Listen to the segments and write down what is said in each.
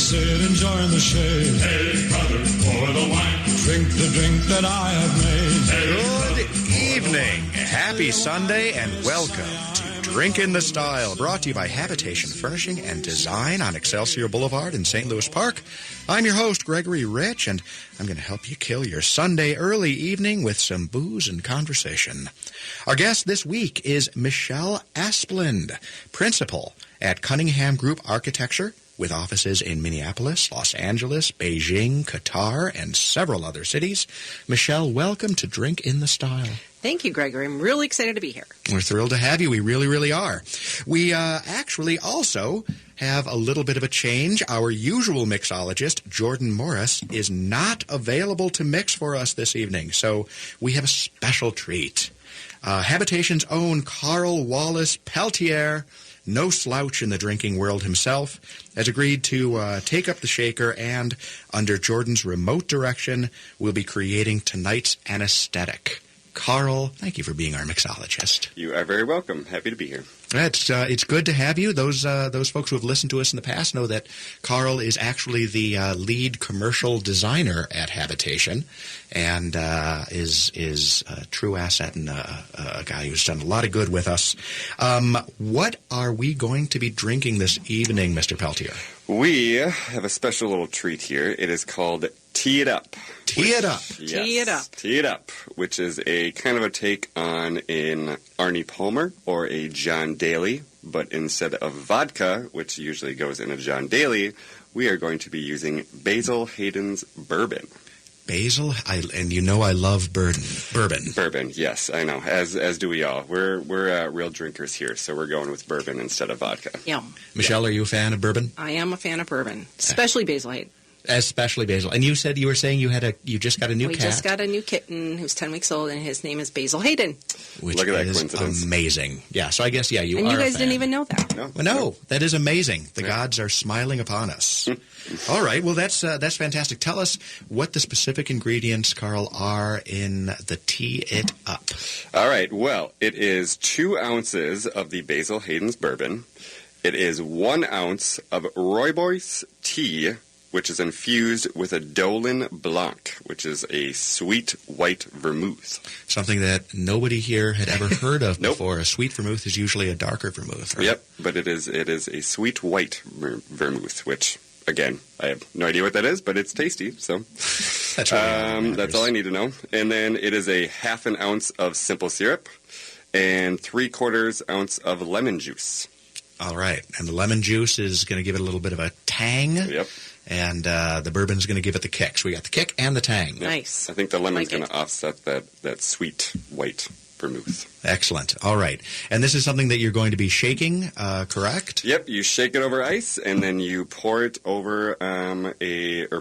sit, enjoying the shade. Hey, brother, pour the wine. Drink the drink that I have made. Good evening. Happy Sunday and welcome to Drink in the Style, brought to you by Habitation Furnishing and Design on Excelsior Boulevard in St. Louis Park. I'm your host, Gregory Rich, and I'm going to help you kill your Sunday early evening with some booze and conversation. Our guest this week is Michele Espeland, principal at Cunningham Group Architecture, with offices in Minneapolis, Los Angeles, Beijing, Qatar, and several other cities. Michele, welcome to Drink in the Style. Thank you, Gregory. I'm really excited to be here. We're thrilled to have you. We really, really are. We actually also have a little bit of a change. Our usual mixologist, Jordan Morris, is not available to mix for us this evening, so we have a special treat. Habitation's own Carl Wallace Peltier, no slouch in the drinking world himself, has agreed to take up the shaker and, under Jordan's remote direction, will be creating tonight's anesthetic. Carl, thank you for being our mixologist. You are very welcome. Happy to be here. It's good to have you. Those folks who have listened to us in the past know that Carl is actually the lead commercial designer at Habitation, and is a true asset and a guy who's done a lot of good with us. What are we going to be drinking this evening, Mr. Peltier? We have a special little treat here. It is called Tee It Up. Tee It Up. Yes, Tee It Up. Tee It Up, which is a kind of a take on an Arnie Palmer or a John Daly, but instead of vodka, which usually goes in a John Daly, we are going to be using Basil Hayden's bourbon. Basil, and you know I love bourbon. Bourbon, yes, I know. As do we all. We're real drinkers here, so we're going with bourbon instead of vodka. Yum. Michele, are you a fan of bourbon? I am a fan of bourbon, especially Basil Hayden. Especially Basil. And you said you were saying you just got a new cat. We just got a new kitten who's 10 weeks old, and his name is Basil Hayden. Which Look at that is coincidence. Amazing. Yeah, so I guess, you and are you guys a fan. didn't even know that. No. Well, no, that is amazing. The gods are smiling upon us. All right, well, that's fantastic. Tell us what the specific ingredients, Carl, are in the Tee It Up. All right, well, it is 2 ounces of the Basil Hayden's bourbon. It is 1 ounce of rooibos tea, which is infused with a Dolin Blanc, which is a sweet white vermouth. Something that nobody here had ever heard of Nope. before. A sweet vermouth is usually a darker vermouth, right? Yep, but it is a sweet white vermouth, which, again, I have no idea what that is, but it's tasty, so That's really that's all I need to know. And then it is a 1/2 ounce of simple syrup and 3/4 ounce of lemon juice. All right, and the lemon juice is going to give it a little bit of a tang. Yep. And the bourbon's going to give it the kick. So we got the kick and the tang. Nice. I think the lemon's Like going it. to offset that sweet white vermouth. Excellent. All right. And this is something that you're going to be shaking, correct? Yep, you shake it over ice, and then you pour it over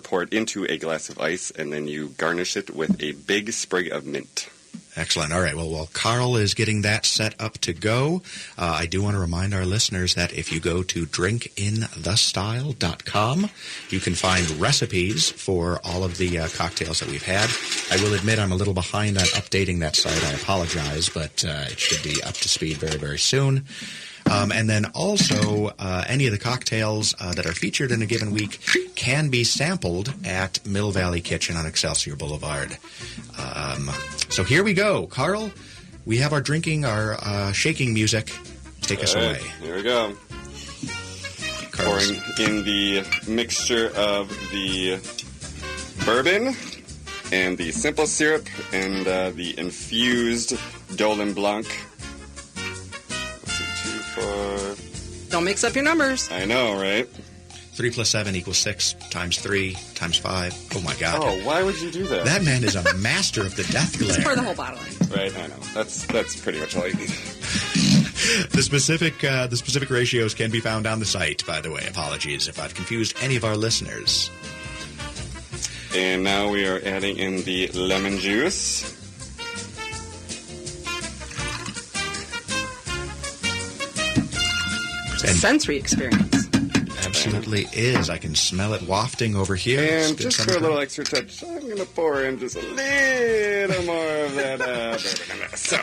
pour it into a glass of ice, and then you garnish it with a big sprig of mint. Excellent. All right. Well, while Carl is getting that set up to go, I do want to remind our listeners that if you go to drinkinthestyle.com, you can find recipes for all of the cocktails that we've had. I will admit I'm a little behind on updating that site. I apologize, but it should be up to speed very, very soon. And then also, any of the cocktails that are featured in a given week can be sampled at Mill Valley Kitchen on Excelsior Boulevard. So here we go. Carl, we have our shaking music. Take us away. Here we go. Carl's. Pouring in the mixture of the bourbon and the simple syrup and the infused Dolin Blanc. Let's see, 2, 4... Don't mix up your numbers. I know, right? 3 + 7 = 6 × 3 × 5. Oh, my God. Oh, why would you do that? That man is a master of the death glare. Just pour the whole bottle in. Right, I know. That's pretty much all you need. The specific ratios can be found on the site, by the way. Apologies if I've confused any of our listeners. And now we are adding in the lemon juice. It's a sensory experience. Absolutely is. I can smell it wafting over here. It's And good just for a summertime. little extra touch, I'm going to pour in just a little more of that bourbon in there. So,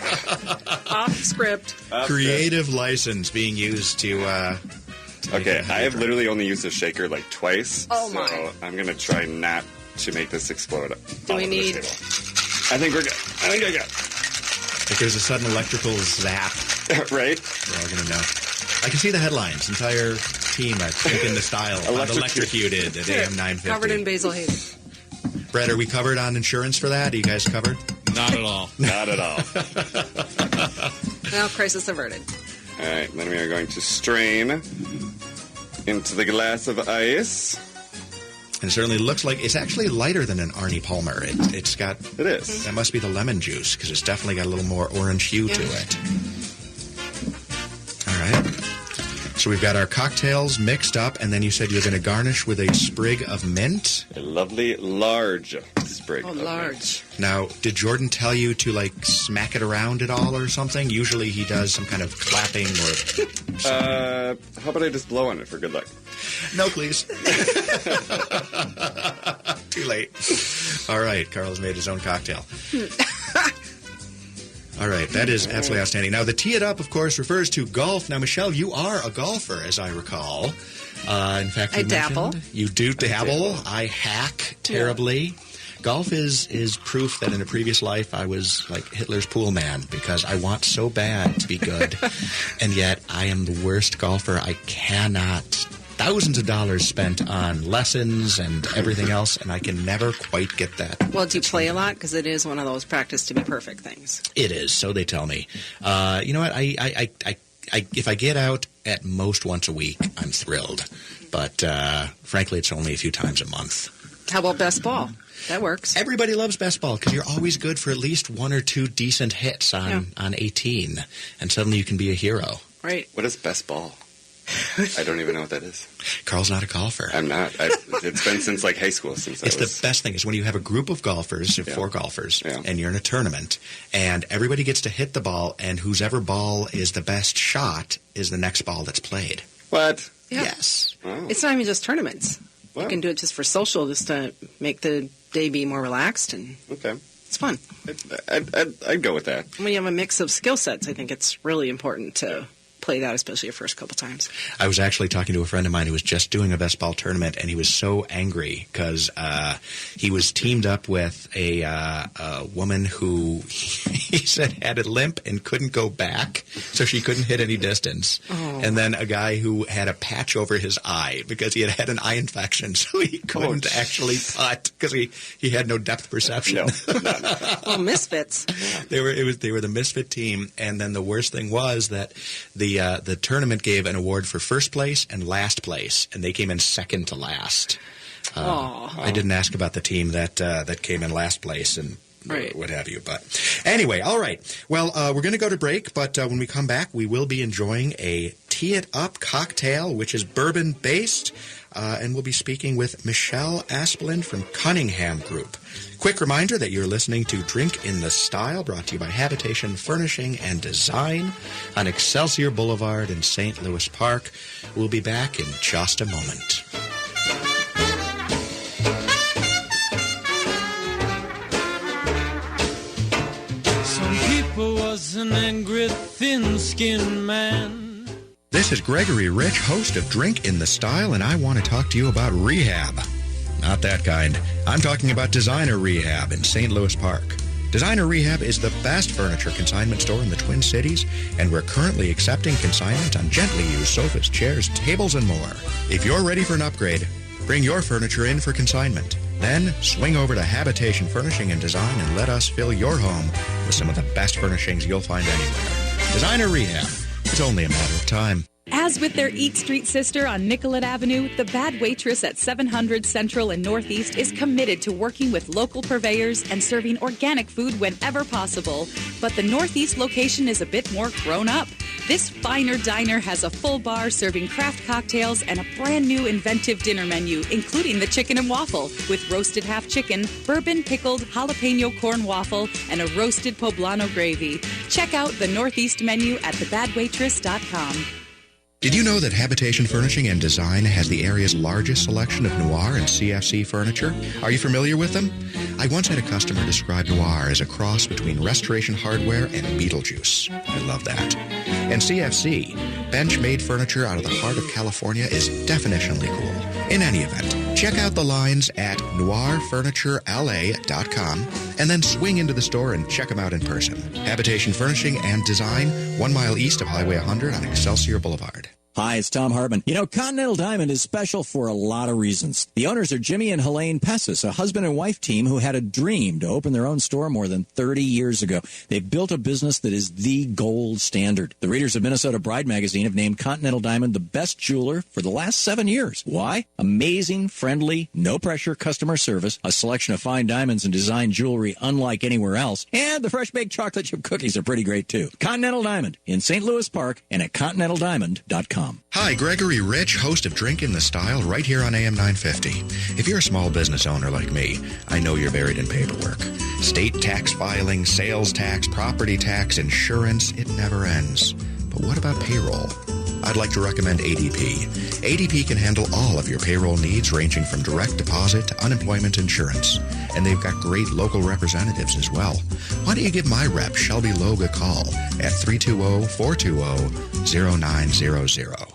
Off script. Creative license being used to Okay, I have literally only used a shaker like twice. Oh, so my. I'm going to try not to make this explode. Do we need... I think we're good. I think I got If there's a sudden electrical zap, right? we're all going to know. I can see the headlines. Entire team at Drink in the Style electrocuted at AM 950. Covered in Basil Hayden. Brett, are we covered on insurance for that? Are you guys covered? Not at all. Not at all. Well, crisis averted. All right, then we are going to strain into the glass of ice. And it certainly looks like it's actually lighter than an Arnie Palmer. It's got... It is. That must be the lemon juice, because it's definitely got a little more orange hue to it. All right. So we've got our cocktails mixed up, and then you said you're going to garnish with a sprig of mint. A lovely large sprig. Oh, of large. Now, did Jordan tell you to, like, smack it around at all or something? Usually he does some kind of clapping or... How about I just blow on it for good luck? No, please. Too late. All right, Carl's made his own cocktail. All right, that is absolutely outstanding. Now, the tee it up, of course, refers to golf. Now, Michelle, you are a golfer, as I recall. In fact, I dabble. You do dabble. I hack terribly. Golf is proof that in a previous life I was like Hitler's pool man because I want so bad to be good. And yet I am the worst golfer. I cannot. Thousands of dollars spent on lessons and everything else, and I can never quite get that. Well, do you play a lot? Because it is one of those practice to be perfect things. It is, so they tell me. You know what? I if I get out at most once a week, I'm thrilled. But frankly, it's only a few times a month. How about best ball? That works. Everybody loves best ball because you're always good for at least one or two decent hits on 18, and suddenly you can be a hero. Right. What is best ball? I don't even know what that is. Carl's not a golfer. I'm not. It's been since like high school. It's the best thing is when you have a group of golfers, four golfers, and you're in a tournament, and everybody gets to hit the ball, and whosever ball is the best shot is the next ball that's played. What? Yeah. Yes. Wow. It's not even just tournaments. Wow. You can do it just for social, just to make the day be more relaxed, and Okay. it's fun. I'd go with that. When you have a mix of skill sets, I think it's really important to play that, especially your first couple times. I was actually talking to a friend of mine who was just doing a best ball tournament, and he was so angry because he was teamed up with a woman who he said had a limp and couldn't go back, so she couldn't hit any distance. Oh. And then a guy who had a patch over his eye because he had an eye infection, so he couldn't actually putt because he had no depth perception. No. Oh, misfits. They were the misfit team, and then the worst thing was that the tournament gave an award for first place and last place, and they came in second to last. I didn't ask about the team that came in last place and what have you. But anyway, all right. Well, we're going to go to break, but when we come back, we will be enjoying a Tee It Up cocktail, which is bourbon-based, and we'll be speaking with Michele Espeland from Cunningham Group. Quick reminder that you're listening to Drink in the Style, brought to you by Habitation Furnishing and Design on Excelsior Boulevard in St. Louis Park. We'll be back in just a moment. Some people was an angry, thin-skinned man. This is Gregory Rich, host of Drink in the Style, and I want to talk to you about rehab. Not that kind. I'm talking about Designer Rehab in St. Louis Park. Designer Rehab is the best furniture consignment store in the Twin Cities, and we're currently accepting consignment on gently used sofas, chairs, tables, and more. If you're ready for an upgrade, bring your furniture in for consignment. Then swing over to Habitation Furnishing and Design and let us fill your home with some of the best furnishings you'll find anywhere. Designer Rehab. It's only a matter of time. As with their Eat Street sister on Nicollet Avenue, the Bad Waitress at 700 Central and Northeast is committed to working with local purveyors and serving organic food whenever possible. But the Northeast location is a bit more grown up. This finer diner has a full bar serving craft cocktails and a brand new inventive dinner menu, including the chicken and waffle with roasted half chicken, bourbon pickled jalapeno corn waffle, and a roasted poblano gravy. Check out the Northeast menu at thebadwaitress.com. Did you know that Habitation Furnishing and Design has the area's largest selection of Noir and CFC furniture? Are you familiar with them? I once had a customer describe Noir as a cross between Restoration Hardware and Beetlejuice. I love that. And CFC, bench-made furniture out of the heart of California, is definitionally cool. In any event, check out the lines at noirfurniturela.com and then swing into the store and check them out in person. Habitation Furnishing and Design, 1 mile east of Highway 100 on Excelsior Boulevard. Hi, it's Tom Hartman. You know, Continental Diamond is special for a lot of reasons. The owners are Jimmy and Helene Pessis, a husband and wife team who had a dream to open their own store more than 30 years ago. They've built a business that is the gold standard. The readers of Minnesota Bride magazine have named Continental Diamond the best jeweler for the last 7 years. Why? Amazing, friendly, no-pressure customer service, a selection of fine diamonds and design jewelry unlike anywhere else, and the fresh-baked chocolate chip cookies are pretty great, too. Continental Diamond in St. Louis Park and at continentaldiamond.com. Hi, Gregory Rich, host of Drink in the Style, right here on AM 950. If you're a small business owner like me, I know you're buried in paperwork. State tax filing, sales tax, property tax, insurance, it never ends. But what about payroll? I'd like to recommend ADP. ADP can handle all of your payroll needs, ranging from direct deposit to unemployment insurance. And they've got great local representatives as well. Why don't you give my rep, Shelby Logue, a call at 320-420-0900.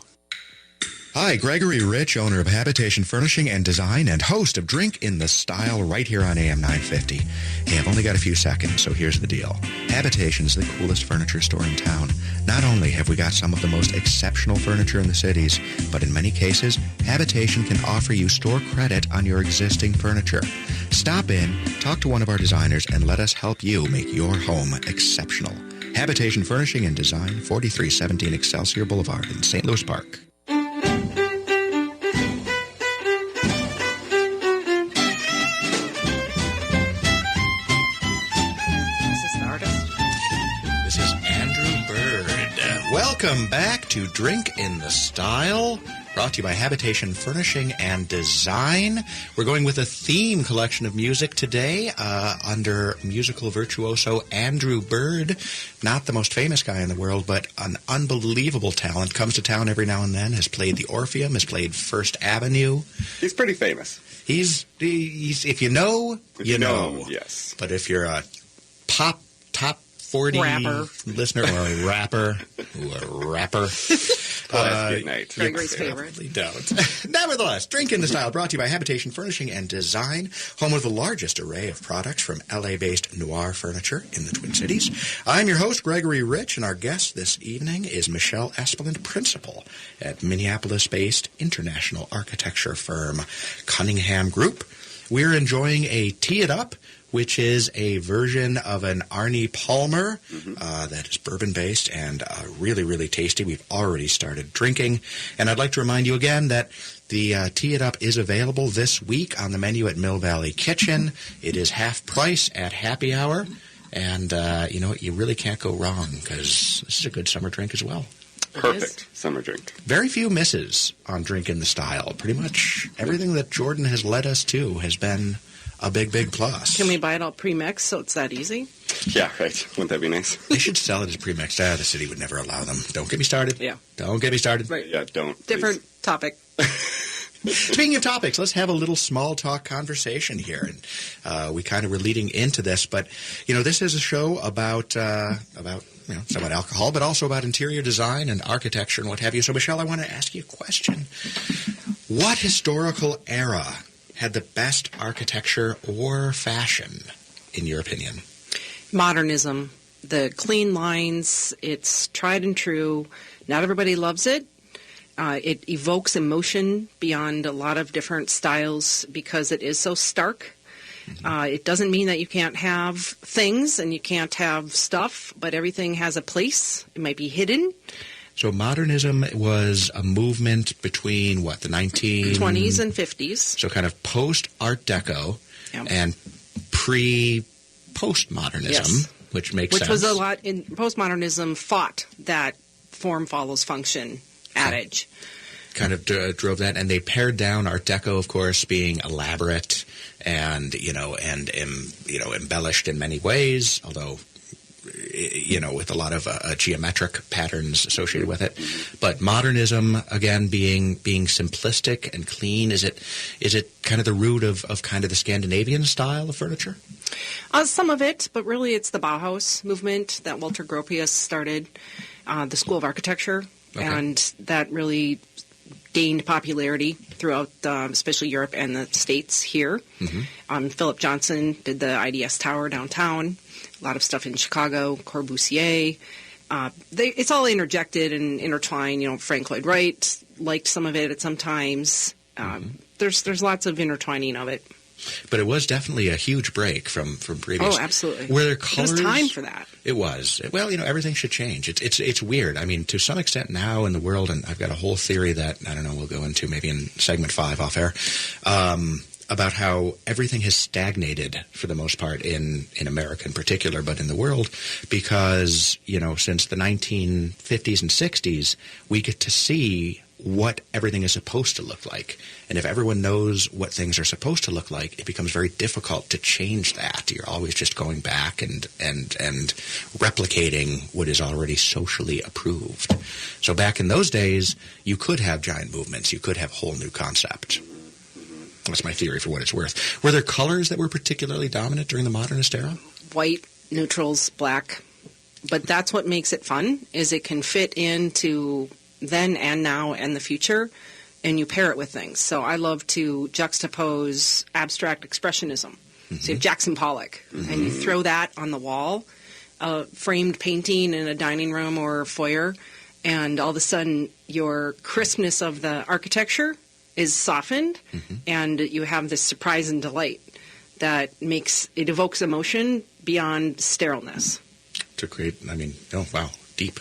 Hi, Gregory Rich, owner of Habitation Furnishing and Design and host of Drink in the Style right here on AM 950. Hey, I've only got a few seconds, so here's the deal. Habitation's the coolest furniture store in town. Not only have we got some of the most exceptional furniture in the cities, but in many cases, Habitation can offer you store credit on your existing furniture. Stop in, talk to one of our designers, and let us help you make your home exceptional. Habitation Furnishing and Design, 4317 Excelsior Boulevard in St. Louis Park. Welcome back to Drink in the Style, brought to you by Habitation Furnishing and Design. We're going with a theme collection of music today under musical virtuoso Andrew Bird. Not the most famous guy in the world, but an unbelievable talent. Comes to town every now and then, has played the Orpheum, has played First Avenue. He's pretty famous. He's if you know, you know. Yes. But if you're a top 40 rapper listener or a rapper, Classic night. Gregory's favorite. Don't. Nevertheless, Drink in the Style, brought to you by Habitation Furnishing and Design, home of the largest array of products from LA-based Noir furniture in the Twin Cities. I'm your host, Gregory Rich, and our guest this evening is Michele Espeland, principal at Minneapolis-based international architecture firm Cunningham Group. We're enjoying a Tee It Up, which is a version of an Arnie Palmer that is bourbon-based and really, really tasty. We've already started drinking. And I'd like to remind you again that the Tee It Up is available this week on the menu at Mill Valley Kitchen. It is half price at happy hour. And, you know what, you really can't go wrong because this is a good summer drink as well. Perfect summer drink. Very few misses on Drink in the Style. Pretty much everything that Jordan has led us to has been a big, big plus. Can we buy it all pre-mixed so it's that easy? Yeah, right. Wouldn't that be nice? They should sell it as pre-mixed. The city would never allow them. Don't get me started. Yeah. Don't get me started. Right. Yeah, don't. Different topic. Speaking of topics, let's have a little small talk conversation here. And we kind of were leading into this, but, you know, this is a show about somewhat alcohol, but also about interior design and architecture and what have you. So, Michele, I want to ask you a question. What historical era had the best architecture or fashion, in your opinion? Modernism. The clean lines, it's tried and true. Not everybody loves it. It evokes emotion beyond a lot of different styles because it is so stark. It doesn't mean that you can't have things and you can't have stuff, but everything has a place. It might be hidden. So modernism was a movement between, the 20s and 50s. So kind of post-Art Deco and pre-postmodernism, which makes sense. Which was a lot in postmodernism fought that form follows function adage. Kind of drove that, and they pared down Art Deco, of course, being elaborate and embellished in many ways, although with a lot of geometric patterns associated with it. But modernism, again, being simplistic and clean, is it kind of the root of kind of the Scandinavian style of furniture? Some of it, but really it's the Bauhaus movement that Walter Gropius started, the School of Architecture, and that really gained popularity throughout, especially Europe and the States here. Philip Johnson did the IDS Tower downtown, a lot of stuff in Chicago, Corbusier. It's all interjected and intertwined. Frank Lloyd Wright liked some of it at some times. There's lots of intertwining of it. But it was definitely a huge break from previous. Oh, absolutely. Were there colors? It was time for that. It was. Well, everything should change. It's weird. I mean, to some extent now in the world, and I've got a whole theory that, I don't know, we'll go into maybe in segment 5 off air, about how everything has stagnated for the most part in America in particular, but in the world, because, since the 1950s and 60s, we get to see what everything is supposed to look like. And if everyone knows what things are supposed to look like, it becomes very difficult to change that. You're always just going back and replicating what is already socially approved. So back in those days, you could have giant movements. You could have a whole new concept. That's my theory for what it's worth. Were there colors that were particularly dominant during the modernist era? White, neutrals, black. But that's what makes it fun, is it can fit into then and now and the future, and you pair it with things. So I love to juxtapose abstract expressionism. So you have Jackson Pollock, and you throw that on the wall, a framed painting in a dining room or foyer, and all of a sudden your crispness of the architecture is softened, and you have this surprise and delight that evokes emotion beyond sterileness. To create, deep.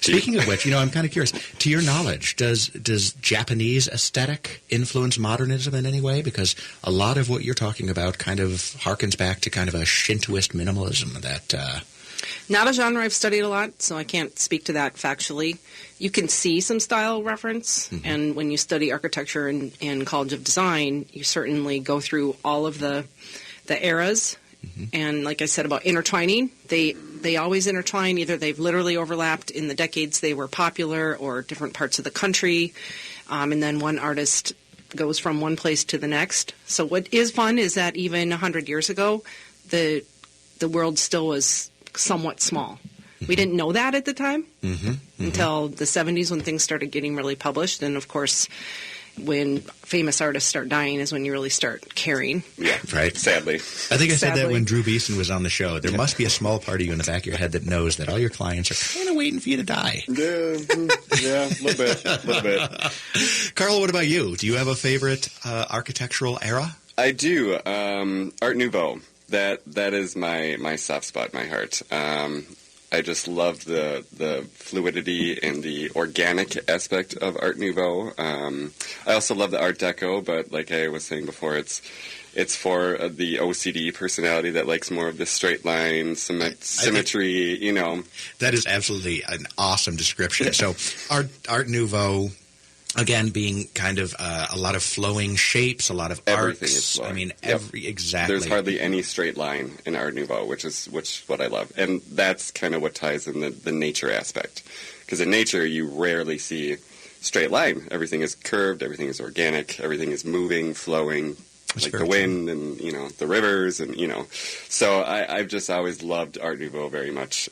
Speaking of which, I'm kind of curious. To your knowledge, does Japanese aesthetic influence modernism in any way? Because a lot of what you're talking about kind of harkens back to kind of a Shintoist minimalism that... Not a genre I've studied a lot, so I can't speak to that factually. You can see some style reference, and when you study architecture in College of Design, you certainly go through all of the eras. And like I said about intertwining, they always intertwine. Either they've literally overlapped in the decades they were popular or different parts of the country. And then one artist goes from one place to the next. So what is fun is that even 100 years ago, the world still was somewhat small. We didn't know that at the time until the 70s when things started getting really published. And, of course, when famous artists start dying is when you really start caring. Yeah, right. Sadly. I think I said that when Drew Beeson was on the show. There must be a small part of you in the back of your head that knows that all your clients are kind of waiting for you to die. Yeah, a little bit. Carl, what about you? Do you have a favorite architectural era? I do. Art Nouveau. That is my soft spot, my heart. I just loved the fluidity and the organic aspect of Art Nouveau. I also love the Art Deco, but like I was saying before, it's for the OCD personality that likes more of the straight line, symmetry, That is absolutely an awesome description. So Art Nouveau, again, being kind of a lot of flowing shapes, a lot of everything arcs. is flowing. Exactly. There's hardly any straight line in Art Nouveau, which is what I love, and that's kind of what ties in the nature aspect. Because in nature, you rarely see straight line. Everything is curved. Everything is organic. Everything is moving, flowing, that's like the wind and the rivers and So I've just always loved Art Nouveau very much.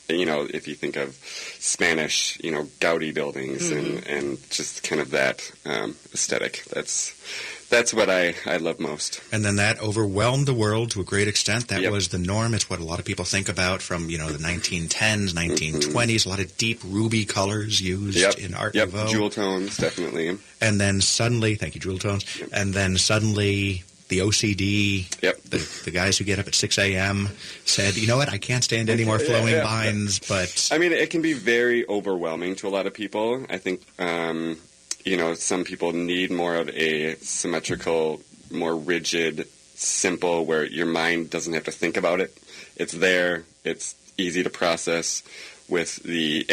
If you think of Spanish, Gaudi buildings and just kind of that aesthetic, that's what I love most. And then that overwhelmed the world to a great extent. That was the norm. It's what a lot of people think about from, the 1910s, 1920s. A lot of deep ruby colors used in Art Nouveau. Jewel tones, definitely. And then suddenly, thank you, jewel tones. And then suddenly the OCD, the guys who get up at 6 a.m. said, you know what, I can't stand any more flowing lines, but... I mean, it can be very overwhelming to a lot of people. I think, some people need more of a symmetrical, more rigid, simple, where your mind doesn't have to think about it. It's there. It's easy to process with the,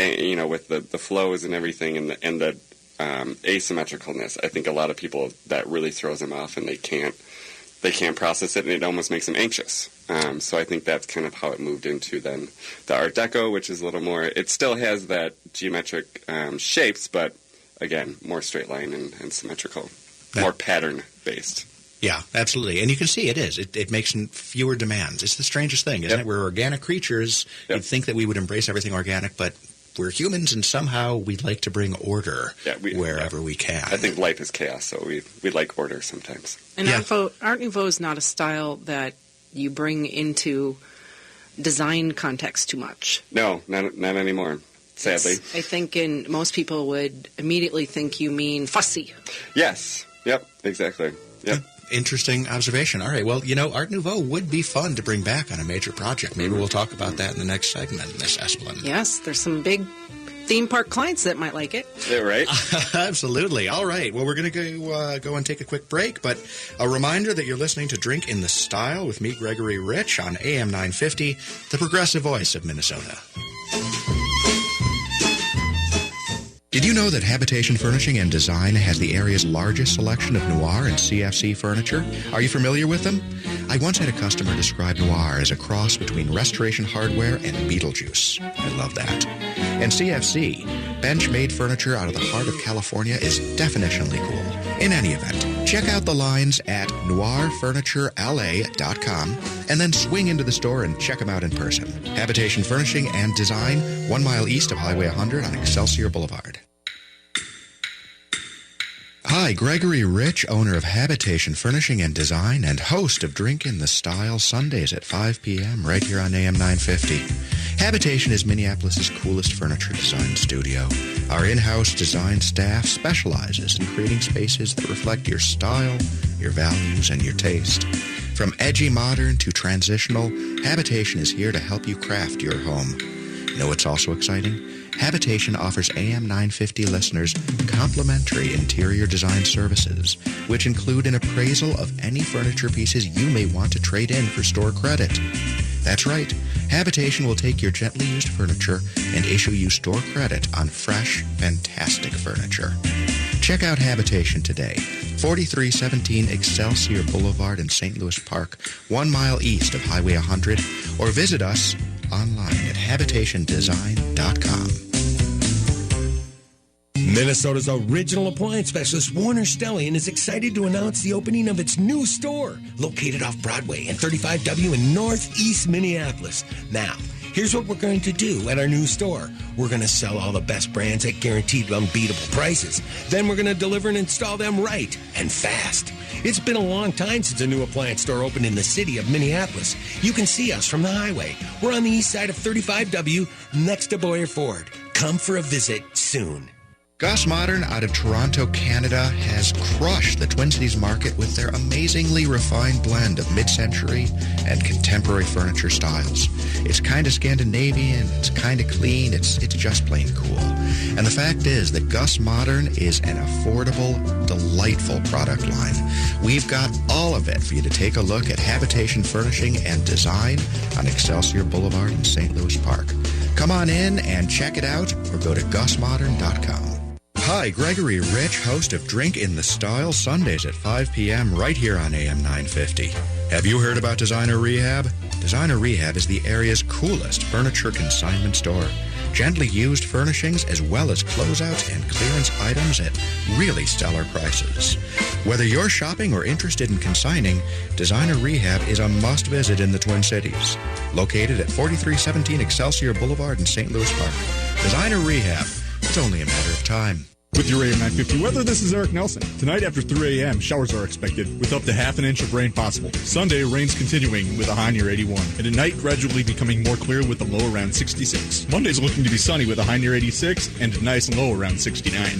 with the flows and everything and the asymmetricalness. I think a lot of people, that really throws them off and they can't they can't process it, and it almost makes them anxious. So I think that's kind of how it moved into then the Art Deco, which is a little more, it still has that geometric shapes, but again, more straight line and symmetrical, more pattern-based. Yeah, absolutely. And you can see it is. It makes fewer demands. It's the strangest thing, isn't it? We're organic creatures. You'd think that we would embrace everything organic, but we're humans, and somehow we like to bring order wherever we can. I think life is chaos, so we like order sometimes. And Art Nouveau is not a style that you bring into design context too much. No, not anymore, sadly. I think most people would immediately think you mean fussy. Yes. Yep, exactly. Yep. Interesting observation. All right. Well, Art Nouveau would be fun to bring back on a major project. Maybe we'll talk about that in the next segment, Miss Espeland. Yes, there's some big theme park clients that might like it. Yeah, right? Absolutely. All right. Well, we're going to go and take a quick break, but a reminder that you're listening to Drink in the Style with me, Gregory Rich, on AM 950, the progressive voice of Minnesota. Did you know that Habitation Furnishing and Design has the area's largest selection of noir and CFC furniture? Are you familiar with them? I once had a customer describe noir as a cross between Restoration Hardware and Beetlejuice. I love that. And CFC, bench-made furniture out of the heart of California, is definitionally cool. In any event, check out the lines at noirfurniturela.com and then swing into the store and check them out in person. Habitation Furnishing and Design, 1 mile east of Highway 100 on Excelsior Boulevard. Hi, Gregory Rich, owner of Habitation Furnishing and Design and host of Drink in the Style Sundays at 5 p.m. right here on AM 950. Habitation is Minneapolis' coolest furniture design studio. Our in-house design staff specializes in creating spaces that reflect your style, your values, and your taste. From edgy modern to transitional, Habitation is here to help you craft your home. You know what's also exciting? Habitation offers AM 950 listeners complimentary interior design services, which include an appraisal of any furniture pieces you may want to trade in for store credit. That's right. Habitation will take your gently used furniture and issue you store credit on fresh, fantastic furniture. Check out Habitation today. 4317 Excelsior Boulevard in St. Louis Park, 1 mile east of Highway 100, or visit us online at habitationdesign.com. Minnesota's original appliance specialist, Warner Stellian, is excited to announce the opening of its new store, located off Broadway and 35W in Northeast Minneapolis. Now, here's what we're going to do at our new store. We're going to sell all the best brands at guaranteed unbeatable prices. Then we're going to deliver and install them right and fast. It's been a long time since a new appliance store opened in the city of Minneapolis. You can see us from the highway. We're on the east side of 35W, next to Boyer Ford. Come for a visit soon. Gus Modern out of Toronto, Canada, has crushed the Twin Cities market with their amazingly refined blend of mid-century and contemporary furniture styles. It's kind of Scandinavian, it's kind of clean, it's just plain cool. And the fact is that Gus Modern is an affordable, delightful product line. We've got all of it for you to take a look at Habitation Furnishing and Design on Excelsior Boulevard in St. Louis Park. Come on in and check it out or go to gusmodern.com. Hi, Gregory Rich, host of Drink in the Style Sundays at 5 p.m. right here on AM 950. Have you heard about Designer Rehab? Designer Rehab is the area's coolest furniture consignment store. Gently used furnishings as well as closeouts and clearance items at really stellar prices. Whether you're shopping or interested in consigning, Designer Rehab is a must-visit in the Twin Cities. Located at 4317 Excelsior Boulevard in St. Louis Park. Designer Rehab. It's only a matter of time. With your AM 950 weather, this is Eric Nelson. Tonight after 3 a.m., showers are expected with up to half an inch of rain possible. Sunday, rain's continuing with a high near 81. And at night, gradually becoming more clear with a low around 66. Monday's looking to be sunny with a high near 86 and nice and low around 69.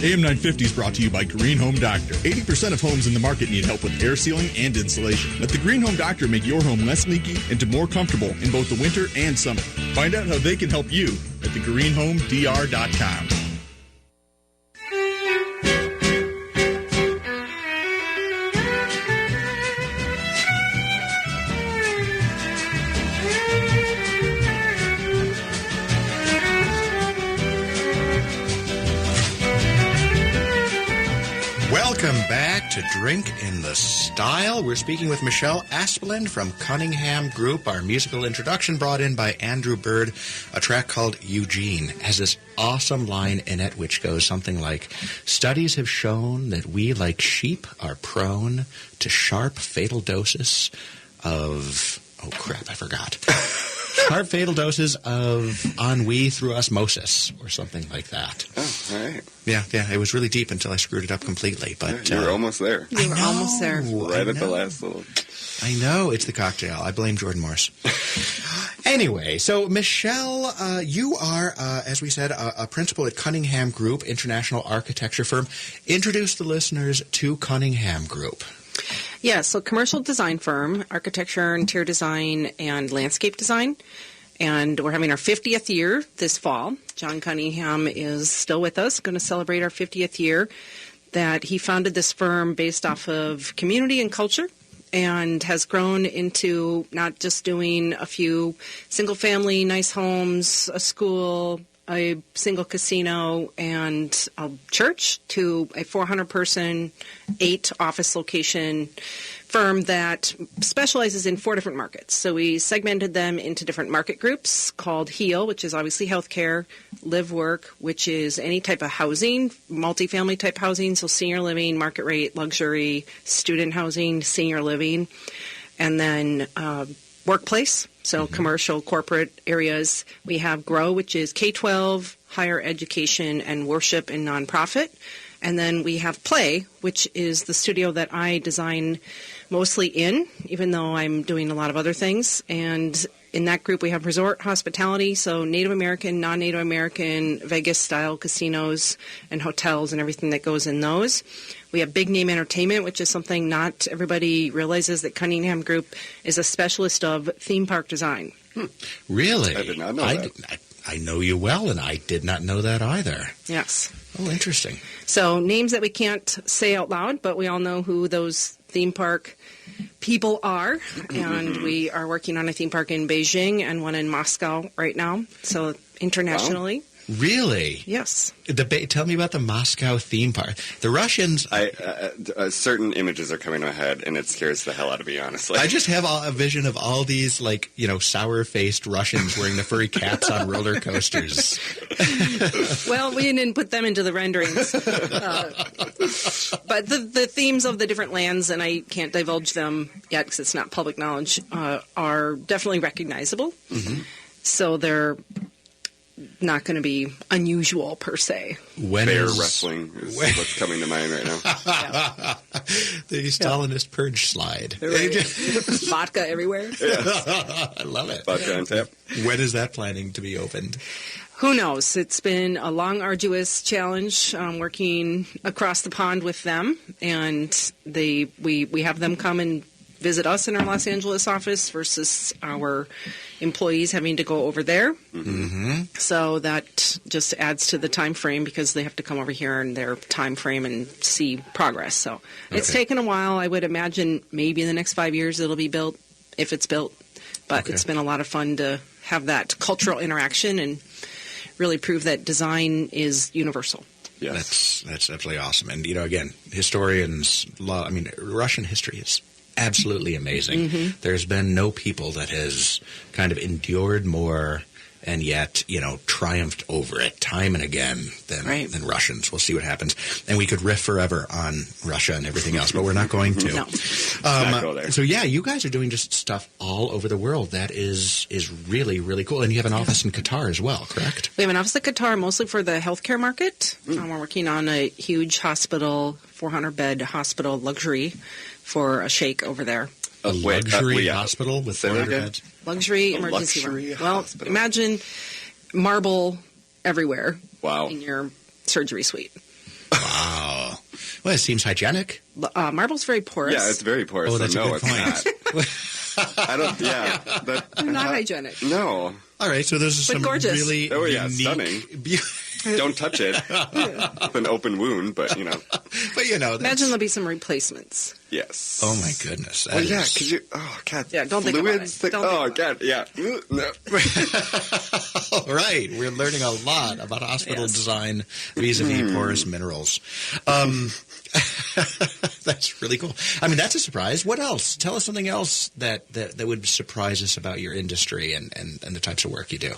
AM 950 is brought to you by Green Home Doctor. 80% of homes in the market need help with air sealing and insulation. Let the Green Home Doctor make your home less leaky and more comfortable in both the winter and summer. Find out how they can help you at thegreenhomedr.com. Welcome back to Drink in the Style. We're speaking with Michele Espeland from Cunningham Group. Our musical introduction brought in by Andrew Bird. A track called Eugene has this awesome line in it which goes something like, studies have shown that we, like sheep, are prone to sharp, fatal doses of... Oh, crap, I forgot. Sharp, fatal doses of ennui through osmosis, or something like that. Oh, all right. Yeah, it was really deep until I screwed it up completely. But you were almost there. You were almost there. Right at the last little... I know, it's the cocktail. I blame Jordan Morris. Anyway, so Michele, you are, as we said, a principal at Cunningham Group, international architecture firm. Introduce the listeners to Cunningham Group. Yeah, so commercial design firm, architecture, interior design, and landscape design. And we're having our 50th year this fall. John Cunningham is still with us, going to celebrate our 50th year. That he founded this firm based off of community and culture, and has grown into not just doing a few single-family nice homes, a school, a single casino, and a church, to a 400-person, 8-office location firm that specializes in 4 different markets. So we segmented them into different market groups called HEAL, which is obviously healthcare, Live Work, which is any type of housing, multifamily type housing, so senior living, market rate, luxury, student housing, senior living, and then workplace, so commercial, corporate areas. We have GROW, which is K-12, higher education, and worship and nonprofit. And then we have Play, which is the studio that I design mostly in, even though I'm doing a lot of other things. And in that group, we have resort hospitality, so Native American, non-Native American, Vegas-style casinos and hotels and everything that goes in those. We have big name entertainment, which is something not everybody realizes, that Cunningham Group is a specialist of theme park design. Really? I did not know that. I know you well, and I did not know that either. Yes. Oh, interesting. So names that we can't say out loud, but we all know who those theme park people are. And we are working on a theme park in Beijing and one in Moscow right now. So internationally. Wow. Really? Yes. Tell me about the Moscow theme park. The Russians... certain images are coming to my head, and it scares the hell out of me, honestly. I just have a vision of all these, sour-faced Russians wearing the furry caps on roller coasters. Well, we didn't put them into the renderings. But the themes of the different lands, and I can't divulge them yet because it's not public knowledge, are definitely recognizable. Mm-hmm. So they're not going to be unusual per se. Bear wrestling is what's coming to mind right now. Yeah. The Stalinist purge slide. Right. Vodka everywhere. I love it. Vodka on tap. When is that planning to be opened? Who knows? It's been a long, arduous challenge working across the pond with them, and we have them come and visit us in our Los Angeles office versus our employees having to go over there. Mm-hmm. So that just adds to the time frame because they have to come over here in their time frame and see progress. So it's taken a while. I would imagine maybe in the next 5 years it'll be built, if it's built. But it's been a lot of fun to have that cultural interaction and really prove that design is universal. Yes. That's absolutely awesome. And, again, historians love, Russian history is absolutely amazing. Mm-hmm. There's been no people that has kind of endured more and yet, triumphed over it time and again than Russians. We'll see what happens. And we could riff forever on Russia and everything else, but we're not going to. No. Not go there. So, you guys are doing just stuff all over the world. That is really, really cool. And you have an office in Qatar as well, correct? We have an office in Qatar mostly for the healthcare market. We're working on a huge hospital, 400-bed hospital luxury for a sheikh over there. A luxury hospital with 400 beds? Luxury emergency room. Well, imagine marble everywhere in your surgery suite. Wow. Well, it seems hygienic. Marble's very porous. Yeah, it's very porous. Oh, that's a good point. I don't, not hygienic. No. All right, so this is some gorgeous. really unique, stunning. Don't touch it. It's an open wound, but But imagine there'll be some replacements. Yes. Oh my goodness. Could you? Oh God. Yeah, don't think about it. God. Yeah. No. Oh right. We're learning a lot about hospital design vis-a-vis porous minerals. That's really cool. I mean, that's a surprise. What else? Tell us something else that would surprise us about your industry and the types of work you do.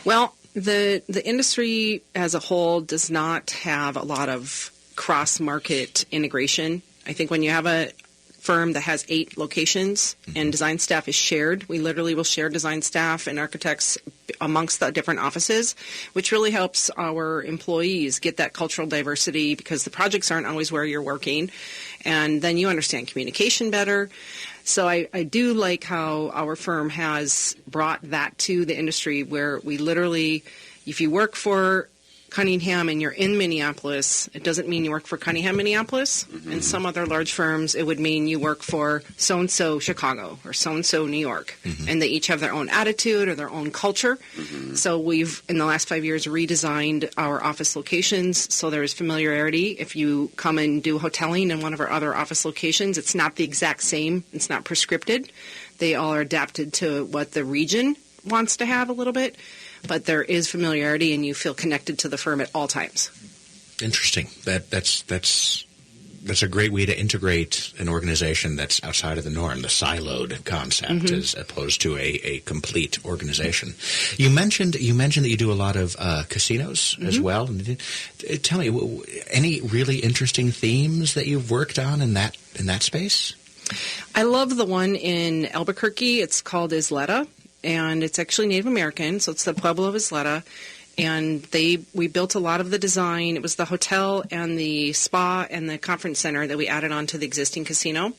Well, the industry as a whole does not have a lot of cross-market integration. I think when you have a firm that has 8 locations and design staff is shared, we literally will share design staff and architects amongst the different offices, which really helps our employees get that cultural diversity because the projects aren't always where you're working, and then you understand communication better. So I do like how our firm has brought that to the industry where we literally, if you work for Cunningham and you're in Minneapolis, it doesn't mean you work for Cunningham, Minneapolis. In some other large firms, it would mean you work for so-and-so Chicago or so-and-so New York. And they each have their own attitude or their own culture. So we've, in the last 5 years, redesigned our office locations so there's familiarity. If you come and do hoteling in one of our other office locations, it's not the exact same. It's not prescripted. They all are adapted to what the region wants to have a little bit. But there is familiarity, and you feel connected to the firm at all times. Interesting. That's a great way to integrate an organization that's outside of the norm, the siloed concept, as opposed to a complete organization. You mentioned that you do a lot of casinos as well. Tell me, any really interesting themes that you've worked on in that space? I love the one in Albuquerque. It's called Isleta. And it's actually Native American, so it's the Pueblo of Isleta. And we built a lot of the design. It was the hotel and the spa and the conference center that we added on to the existing casino.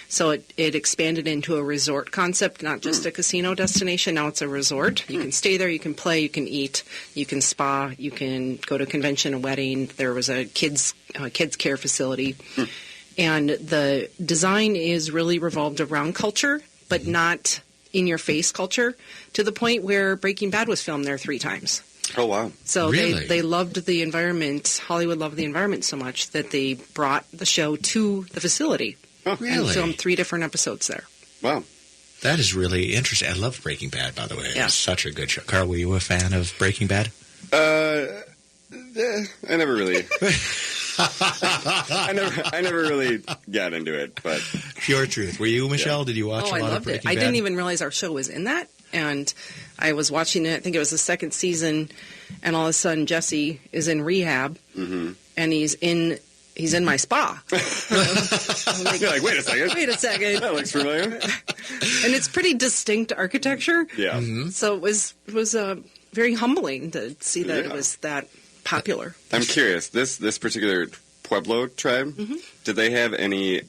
So it expanded into a resort concept, not just a casino destination. Now it's a resort. You can stay there, you can play, you can eat, you can spa, you can go to a convention, a wedding. There was a kids care facility. And the design is really revolved around culture, but not in-your-face culture, to the point where Breaking Bad was filmed there 3 times. Oh, wow. So really? they loved the environment. Hollywood loved the environment so much that they brought the show to the facility. Oh, really? And filmed 3 different episodes there. Wow. That is really interesting. I love Breaking Bad, by the way. Yeah. It's such a good show. Carl, were you a fan of Breaking Bad? I never really... I never really got into it, but Pure truth. Were you, Michelle? Yeah. Did you watch a lot I of loved Breaking it. Bad? I didn't even realize our show was in that, and I was watching it. I think it was the 2nd season, and all of a sudden Jesse is in rehab, and he's in my spa. I'm like, you're like, wait a second. That looks familiar. And it's pretty distinct architecture. Yeah. So it was very humbling to see that it was that popular. I'm curious. This particular Pueblo tribe, did they have any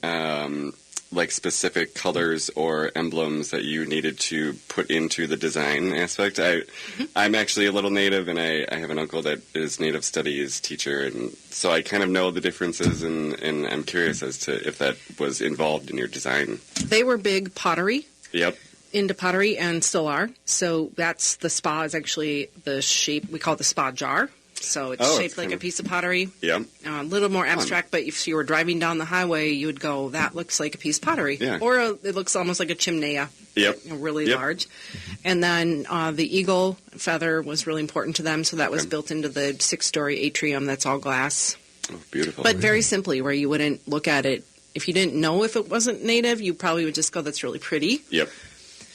specific colors or emblems that you needed to put into the design aspect? I'm actually a little Native, and I have an uncle that is Native Studies teacher, and so I kind of know the differences, and I'm curious as to if that was involved in your design. They were big pottery. Yep. Into pottery and still are. So that's the spa is actually the shape, we call it the spa jar. So it's shaped like a piece of pottery. Yeah. A little more abstract, but if you were driving down the highway, you would go, that looks like a piece of pottery. Yeah. Or it looks almost like a chimnea. Yep. Really large. And then the eagle feather was really important to them, so that was built into the 6-story atrium that's all glass. Oh, beautiful. But very simply, where you wouldn't look at it. If you didn't know if it wasn't native, you probably would just go, that's really pretty. Yep.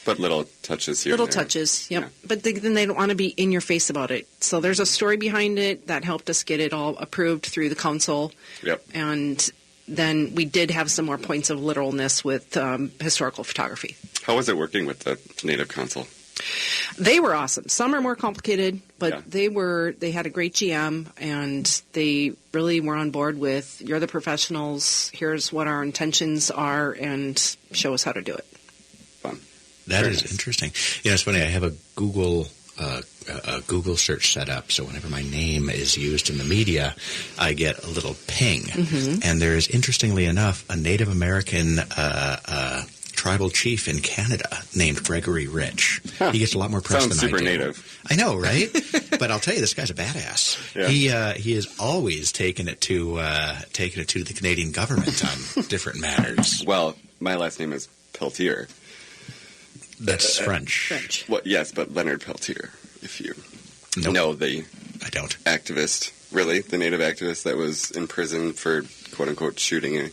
But little touches here. Little touches, yep. Yeah. But then they don't want to be in your face about it. So there's a story behind it that helped us get it all approved through the council. Yep. And then we did have some more points of literalness with historical photography. How was it working with the Native Council? They were awesome. Some are more complicated, but they had a great GM, and they really were on board with, you're the professionals, here's what our intentions are, and show us how to do it. Fun. That is interesting. It's funny. I have a Google search set up, so whenever my name is used in the media, I get a little ping. And there is, interestingly enough, a Native American tribal chief in Canada named Gregory Rich. Huh. He gets a lot more press than I do. Sounds super native. I know, right? But I'll tell you, this guy's a badass. Yeah. He has always taken it to the Canadian government on different matters. Well, my last name is Peltier. That's French. Well, yes, but Leonard Peltier. if you Nope. know the I don't. activist, really, the native activist that was in prison for quote-unquote shooting a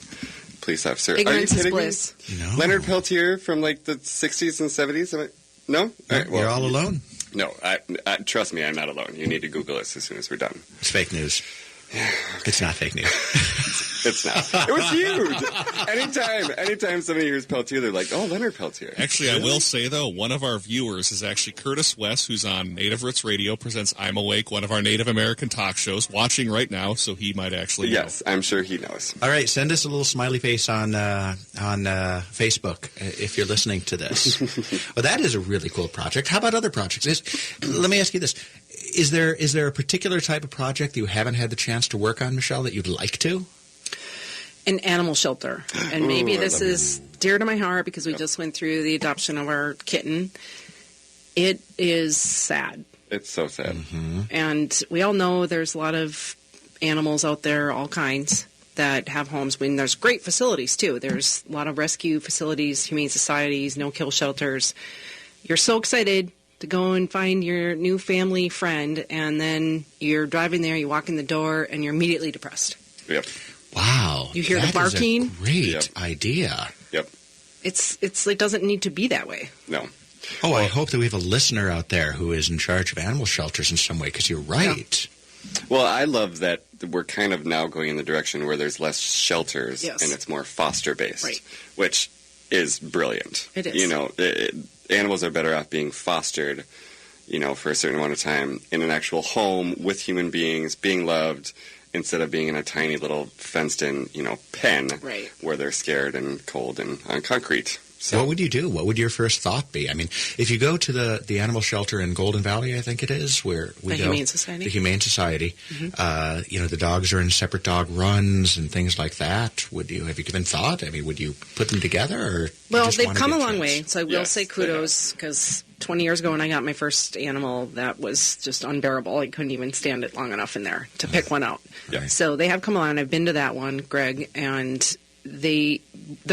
police officer. Ignorance Are you is kidding bliss. me? No. Leonard Peltier from like the 60s and 70s? No? All right, You're all alone. No, I trust me, I'm not alone. You need to Google this as soon as we're done. It's fake news. It's not fake news. It's not. It was huge. Anytime somebody hears Peltier, they're like, oh, Leonard Peltier. Actually, I will say, though, one of our viewers is actually Curtis West, who's on Native Roots Radio, presents I'm Awake, one of our Native American talk shows, watching right now, so he might actually know. Yes, I'm sure he knows. All right, send us a little smiley face on Facebook if you're listening to this. Well, that is a really cool project. How about other projects? Let me ask you this. Is there a particular type of project you haven't had the chance to work on, Michelle, that you'd like to? An animal shelter. And maybe Ooh, I this love is dear to my heart because we just went through the adoption of our kitten. It is sad. It's so sad. Mm-hmm. And we all know there's a lot of animals out there, all kinds, that have homes. I mean, there's great facilities, too. There's a lot of rescue facilities, humane societies, no-kill shelters. You're so excited to go and find your new family friend, and then you're driving there, you walk in the door, and you're immediately depressed. Yep. Wow. You hear the that barking? Is a great Yep. idea. Yep. It doesn't need to be that way. No. Oh, I hope that we have a listener out there who is in charge of animal shelters in some way, because you're right. Well, I love that we're kind of now going in the direction where there's less shelters Yes. and it's more foster-based, Right. which is brilliant. It is. You know, animals are better off being fostered, you know, for a certain amount of time in an actual home with human beings, being loved, instead of being in a tiny little fenced-in, you know, pen Right. where they're scared and cold and on concrete. So What would you do? What would your first thought be? I mean, if you go to the animal shelter in Golden Valley, I think it is, where we The go. Humane Society? The Humane Society. You know, the dogs are in separate dog runs and things like that. Have you given thought? I mean, would you put them together? Or you Well, just they've wanna come a get long kids? way, so I will Yes, say they kudos, because 20 years ago when I got my first animal, that was just unbearable. I couldn't even stand it long enough in there to pick one out. Yeah. So they have come along. I've been to that one, Greg, and the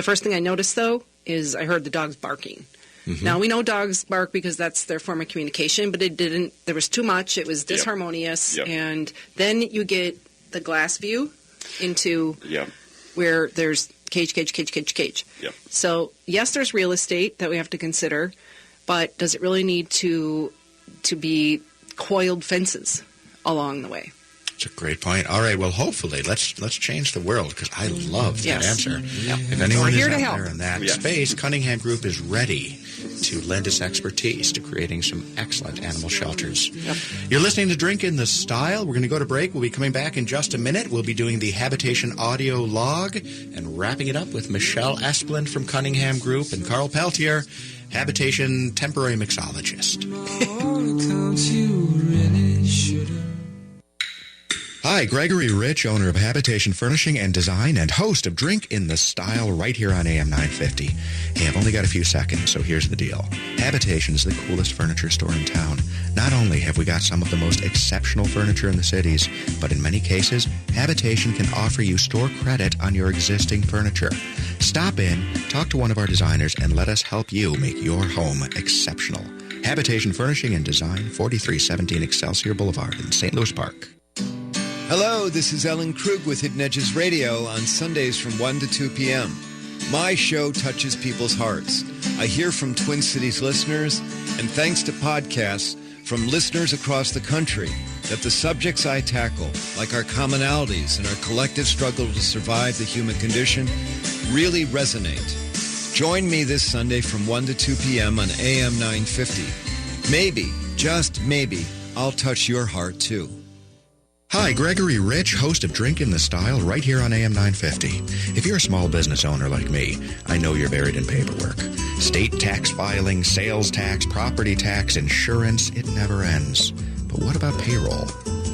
first thing I noticed, though, is I heard the dogs barking. Mm-hmm. Now, we know dogs bark because that's their form of communication, but there was too much. It was disharmonious. Yep. And then you get the glass view into Yep. where there's cage. Yep. So, yes, there's real estate that we have to consider, but does it really need to be coiled fences along the way? It's a great point. All right, well, hopefully, let's change the world, because I love that Yes. answer. Yep. If anyone We're here is to out help. there in that Yes. space, Cunningham Group is ready to lend its expertise to creating some excellent animal shelters. Yep. You're listening to Drink in the Style. We're going to go to break. We'll be coming back in just a minute. We'll be doing the habitation audio log and wrapping it up with Michele Espeland from Cunningham Group and Carl Peltier, habitation temporary mixologist. Hi, Gregory Rich, owner of Habitation Furnishing and Design and host of Drink in the Style right here on AM 950. Hey, I've only got a few seconds, so here's the deal. Habitation is the coolest furniture store in town. Not only have we got some of the most exceptional furniture in the cities, but in many cases, Habitation can offer you store credit on your existing furniture. Stop in, talk to one of our designers, and let us help you make your home exceptional. Habitation Furnishing and Design, 4317 Excelsior Boulevard in St. Louis Park. Hello, this is Ellen Krug with Hidden Edges Radio on Sundays from 1 to 2 p.m. My show touches people's hearts. I hear from Twin Cities listeners, and thanks to podcasts from listeners across the country, that the subjects I tackle, like our commonalities and our collective struggle to survive the human condition, really resonate. Join me this Sunday from 1 to 2 p.m. on AM 950. Maybe, just maybe, I'll touch your heart too. Hi, Gregory Rich, host of Drink in the Style right here on AM 950. If you're a small business owner like me, I know you're buried in paperwork. State tax filing, sales tax, property tax, insurance, it never ends. But what about payroll?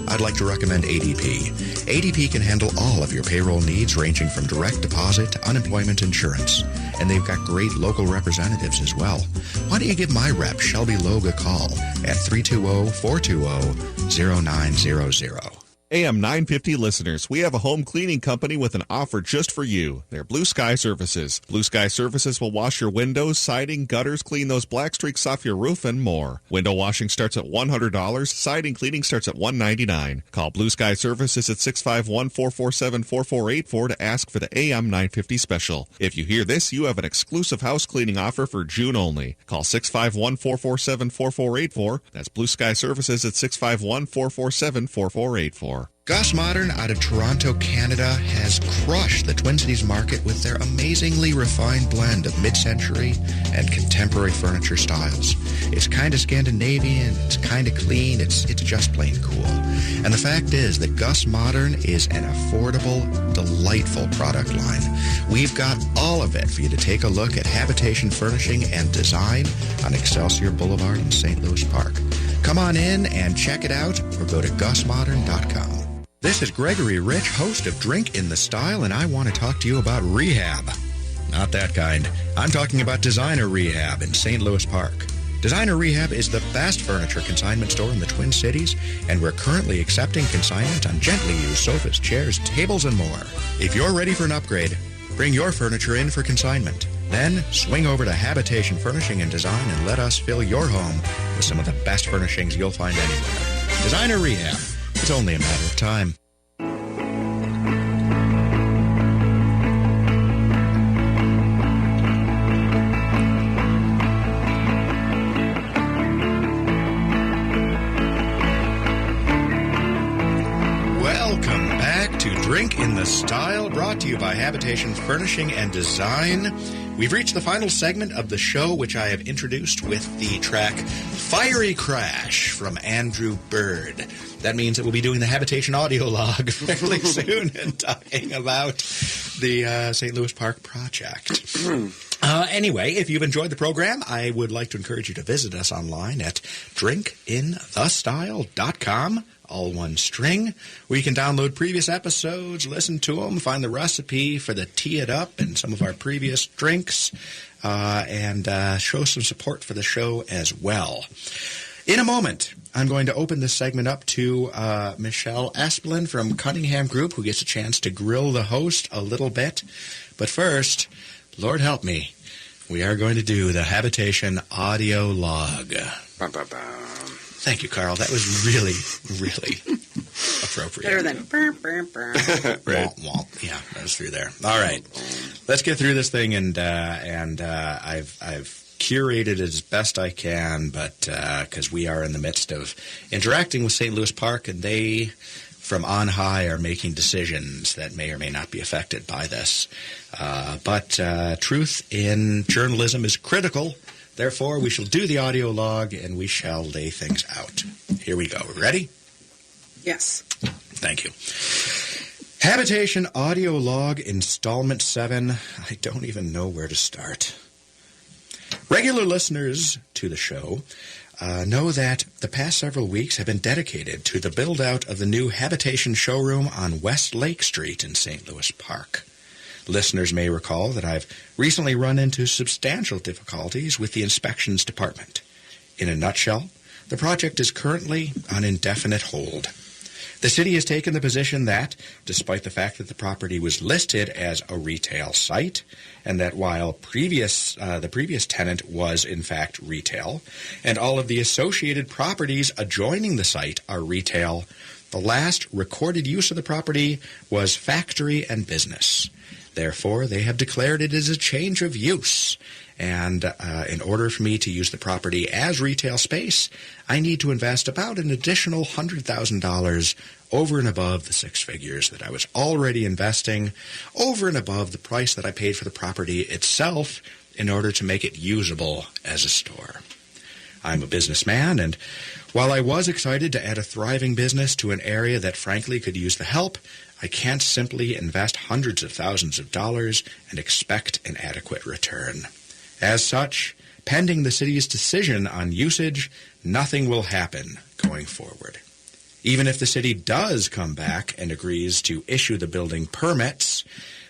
I'd like to recommend ADP. ADP can handle all of your payroll needs, ranging from direct deposit to unemployment insurance. And they've got great local representatives as well. Why don't you give my rep, Shelby Logue, a call at 320-420-0900. AM 950 listeners, we have a home cleaning company with an offer just for you. They're Blue Sky Services. Blue Sky Services will wash your windows, siding, gutters, clean those black streaks off your roof, and more. Window washing starts at $100. Siding cleaning starts at $199. Call Blue Sky Services at 651-447-4484 to ask for the AM 950 special. If you hear this, you have an exclusive house cleaning offer for June only. Call 651-447-4484. That's Blue Sky Services at 651-447-4484. Gus Modern out of Toronto, Canada has crushed the Twin Cities market with their amazingly refined blend of mid-century and contemporary furniture styles. It's kind of Scandinavian, it's kind of clean, it's just plain cool. And the fact is that Gus Modern is an affordable, delightful product line. We've got all of it for you to take a look at habitation furnishing and design on Excelsior Boulevard in St. Louis Park. Come on in and check it out or go to gusmodern.com. This is Gregory Rich, host of Drink in the Style, and I want to talk to you about rehab. Not that kind. I'm talking about Designer Rehab in St. Louis Park. Designer Rehab is the best furniture consignment store in the Twin Cities, and we're currently accepting consignment on gently used sofas, chairs, tables, and more. If you're ready for an upgrade, bring your furniture in for consignment. Then swing over to Habitation Furnishing and Design and let us fill your home with some of the best furnishings you'll find anywhere. Designer Rehab. It's only a matter of time. Welcome back to Drink in the Style, brought to you by Habitation Furnishing and Design. We've reached the final segment of the show, which I have introduced with the track Fiery Crash from Andrew Bird. That means that we'll be doing the Habitation audio log fairly soon and talking about the St. Louis Park project. Anyway, if you've enjoyed the program, I would like to encourage you to visit us online at drinkinthestyle.com, all one string, where you can download previous episodes, listen to them, find the recipe for the Tee It Up and some of our previous drinks, and show some support for the show as well. In a moment, I'm going to open this segment up to Michele Espeland from Cunningham Group, who gets a chance to grill the host a little bit. But first, Lord help me, we are going to do the Habitation audio log. Thank you, Carl. That was really, really appropriate. Better than burr, burr, burr. Right. Womp. Yeah, that was through there. All right. Let's get through this thing, and I've curated it as best I can, but because we are in the midst of interacting with St. Louis Park, and they, from on high, are making decisions that may or may not be affected by this. But truth in journalism is critical. Therefore, we shall do the audio log, and we shall lay things out. Here we go. Ready? Yes. Thank you. Habitation audio log installment 7. I don't even know where to start. Regular listeners to the show know that the past several weeks have been dedicated to the build-out of the new Habitation showroom on West Lake Street in St. Louis Park. Listeners may recall that I've recently run into substantial difficulties with the inspections department. In a nutshell, the project is currently on indefinite hold. The city has taken the position that, despite the fact that the property was listed as a retail site, and that while the previous tenant was in fact retail, and all of the associated properties adjoining the site are retail, the last recorded use of the property was factory and business. Therefore, they have declared it as a change of use. And in order for me to use the property as retail space, I need to invest about an additional $100,000 over and above the 6 figures that I was already investing, over and above the price that I paid for the property itself in order to make it usable as a store. I'm a businessman, and while I was excited to add a thriving business to an area that frankly could use the help, I can't simply invest hundreds of thousands of dollars and expect an adequate return. As such, pending the city's decision on usage, nothing will happen going forward. Even if the city does come back and agrees to issue the building permits,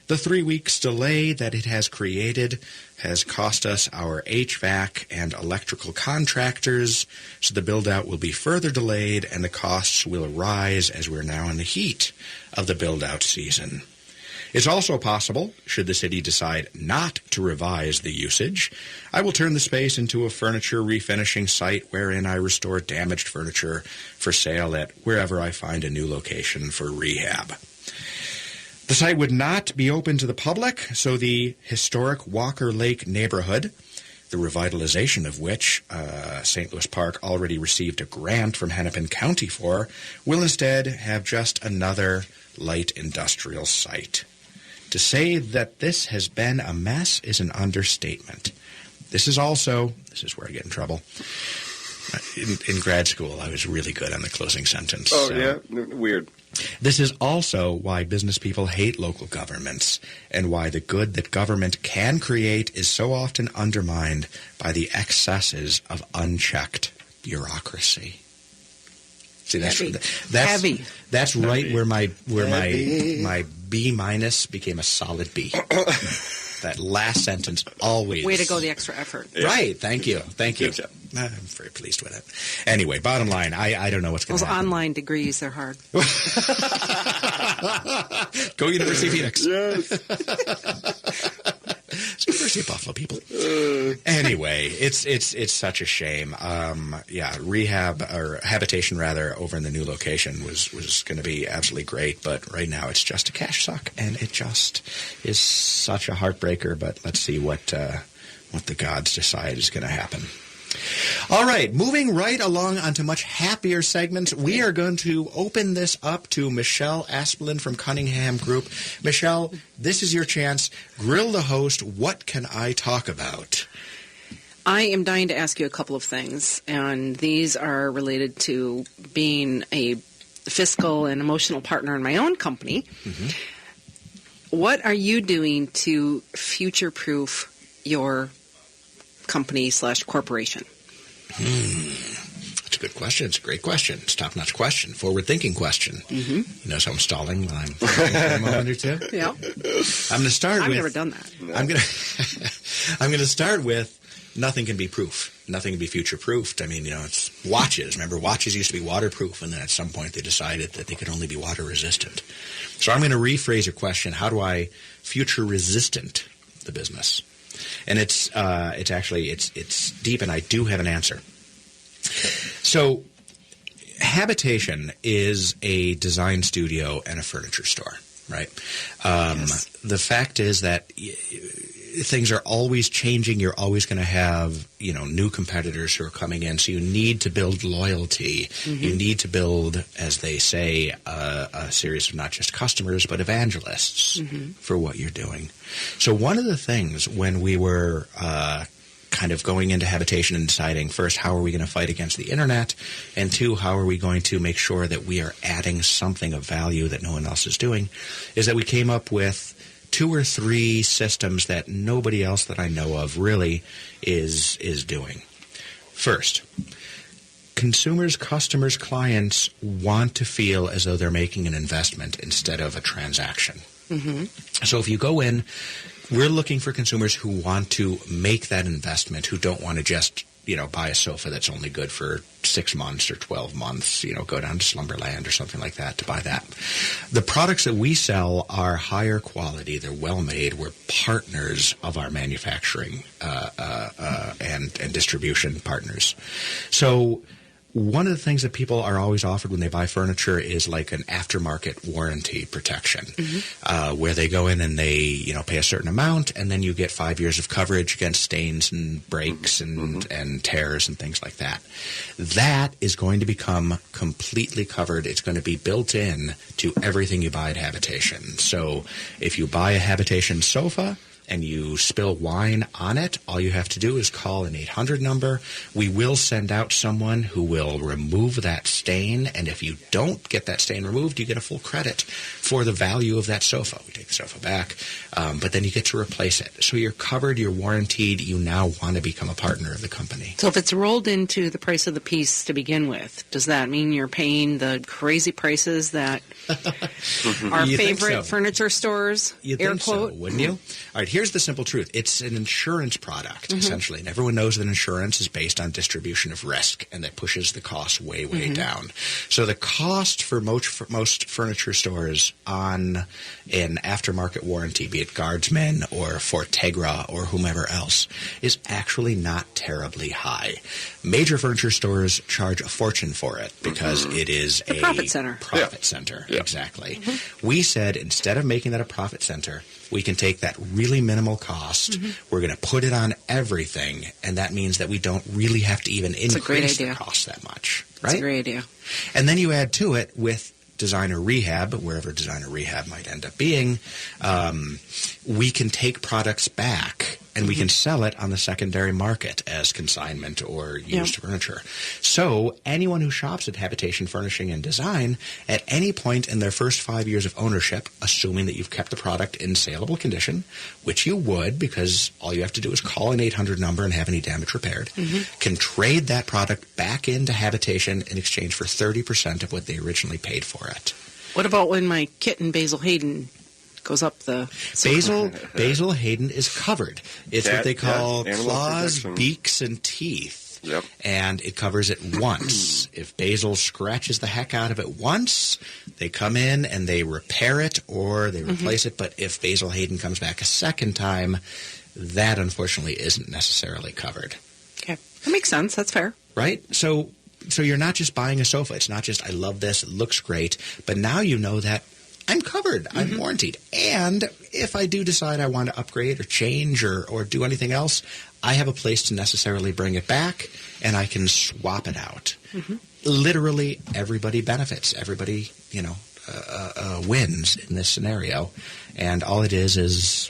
The 3 weeks delay that it has created has cost us our HVAC and electrical contractors, so the build-out will be further delayed and the costs will rise as we're now in the heat of the build-out season. It's also possible, should the city decide not to revise the usage, I will turn the space into a furniture refinishing site wherein I restore damaged furniture for sale at wherever I find a new location for rehab. The site would not be open to the public, so the historic Walker Lake neighborhood, the revitalization of which St. Louis Park already received a grant from Hennepin County for, will instead have just another light industrial site. To say that this has been a mess is an understatement. This is where I get in trouble. In grad school, I was really good on the closing sentence. Oh, yeah? Weird. This is also why business people hate local governments and why the good that government can create is so often undermined by the excesses of unchecked bureaucracy. See, that's right where my B minus became a solid B. That last sentence always. Way to go, the extra effort. Yeah. Right. Thank you. Good job. I'm very pleased with it. Anyway, bottom line, I don't know what's going to happen. Those online degrees, they're hard. Go University of Phoenix. Yes. It's University of Buffalo, people. Anyway, it's such a shame. Rehab or habitation rather over in the new location was going to be absolutely great, but right now it's just a cash suck, and it just is such a heartbreaker. But let's see what the gods decide is going to happen. All right, moving right along onto much happier segments, we are going to open this up to Michele Espeland from Cunningham Group. Michele, this is your chance. Grill the host. What can I talk about? I am dying to ask you a couple of things, and these are related to being a fiscal and emotional partner in my own company. Mm-hmm. What are you doing to future-proof your company/corporation? That's a good question. It's a great question. It's a top-notch question. Forward-thinking question. Mm-hmm. You know, so I'm stalling while I'm thinking for a moment or two. Yeah. I'm going to start I've with... never done that. No. I'm going to start with nothing can be proof. Nothing can be future-proofed. I mean, you know, it's watches. Remember, watches used to be waterproof, and then at some point they decided that they could only be water-resistant. So I'm going to rephrase your question. How do I future-resistant the business? And it's deep, and I do have an answer. So, habitation is a design studio and a furniture store, right? Yes. The fact is that things are always changing. You're always going to have, you know, new competitors who are coming in. So you need to build loyalty. Mm-hmm. You need to build, as they say, a series of not just customers but evangelists mm-hmm. for what you're doing. So one of the things when we were kind of going into habitation and deciding, first, how are we going to fight against the internet? And two, how are we going to make sure that we are adding something of value that no one else is doing, is that we came up with 2 or 3 systems that nobody else that I know of really is doing. First, consumers, customers, clients want to feel as though they're making an investment instead of a transaction. Mm-hmm. So if you go in, we're looking for consumers who want to make that investment, who don't want to just, you know, buy a sofa that's only good for 6 months or 12 months, you know, go down to Slumberland or something like that to buy that. The products that we sell are higher quality. They're well made. We're partners of our manufacturing and distribution partners. So one of the things that people are always offered when they buy furniture is like an aftermarket warranty protection, mm-hmm. Where they go in and they, you know, pay a certain amount, and then you get 5 years of coverage against stains and breaks and tears and things like that. That is going to become completely covered. It's going to be built in to everything you buy at Habitation. So if you buy a Habitation sofa and you spill wine on it, all you have to do is call an 800 number. We will send out someone who will remove that stain, and if you don't get that stain removed, you get a full credit for the value of that sofa. We take the sofa back, but then you get to replace it. So you're covered, you're warranted, you now want to become a partner of the company. So if it's rolled into the price of the piece to begin with, does that mean you're paying the crazy prices that our favorite furniture stores air quote? So, wouldn't you? All right, here's the simple truth. It's an insurance product, essentially, and everyone knows that insurance is based on distribution of risk, and that pushes the cost way, way down. So the cost for most furniture stores on an aftermarket warranty, be it Guardsman or Fortegra or whomever else, is actually not terribly high. Major furniture stores charge a fortune for it because it is a profit center. Profit center, exactly. We said instead of making that a profit center, we can take that really minimal cost, we're going to put it on everything, and that means that we don't really have to even increase the cost that much. Right? That's a great idea. And then you add to it with designer rehab, wherever designer rehab might end up being, we can take products back and we can sell it on the secondary market as consignment or used furniture. So anyone who shops at Habitation Furnishing and Design at any point in their first 5 years of ownership, assuming that you've kept the product in saleable condition, which you would because all you have to do is call an 800 number and have any damage repaired, can trade that product back into Habitation in exchange for 30% of what they originally paid for it. What about when my kitten Basil Hayden goes up the... Basil Hayden is covered. It's what they call claws, beaks, and teeth. Yep. And it covers it once. If Basil scratches the heck out of it once, they come in and they repair it or they replace it. But if Basil Hayden comes back a second time, that unfortunately isn't necessarily covered. Okay. That makes sense. That's fair. Right? So you're not just buying a sofa. It's not just, I love this, it looks great. But now you know that I'm covered. I'm warranted. And if I do decide I want to upgrade or change or do anything else, I have a place to necessarily bring it back, and I can swap it out. Literally, everybody benefits. Everybody, wins in this scenario. And all it is,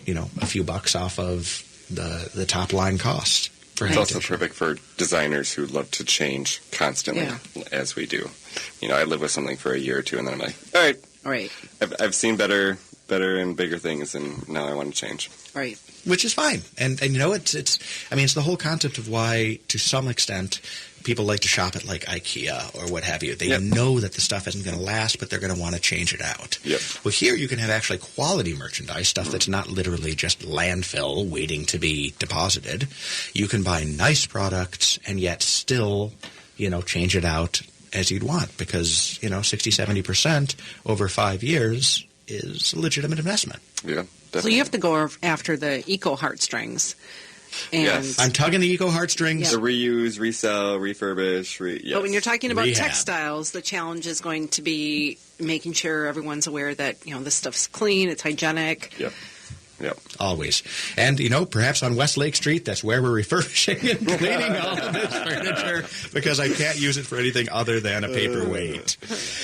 a few bucks off of the top line cost. It's also perfect for designers who love to change constantly, as we do. I live with something for a year or two, and then I'm like, all right. I've seen better and bigger things, and now I want to change. Right. Which is fine. And it's the whole concept of why, to some extent, people like to shop at like IKEA or what have you. They know that the stuff isn't going to last, but they're going to want to change it out. Yep. Well, here you can have actually quality merchandise, stuff that's not literally just landfill waiting to be deposited. You can buy nice products and yet still, change it out as you'd want because, 60-70% over 5 years is a legitimate investment. Yeah, definitely. So you have to go after the eco heartstrings. And I'm tugging the eco heartstrings. The reuse, resell, refurbish. But when you're talking about Rehab. textiles, the challenge is going to be making sure everyone's aware that, this stuff's clean, it's hygienic. Yep. Always. And, perhaps on West Lake Street, that's where we're refurbishing and cleaning all of this furniture because I can't use it for anything other than a paperweight.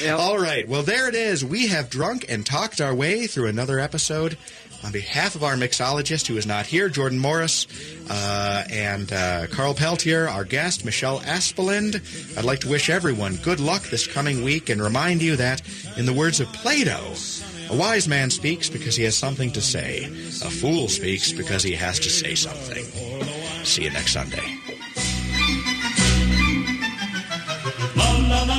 All right. Well, there it is. We have drunk and talked our way through another episode. On behalf of our mixologist, who is not here, Jordan Morris, and Carl Peltier, our guest, Michele Espeland, I'd like to wish everyone good luck this coming week and remind you that, in the words of Plato, a wise man speaks because he has something to say. A fool speaks because he has to say something. See you next Sunday. La, la, la.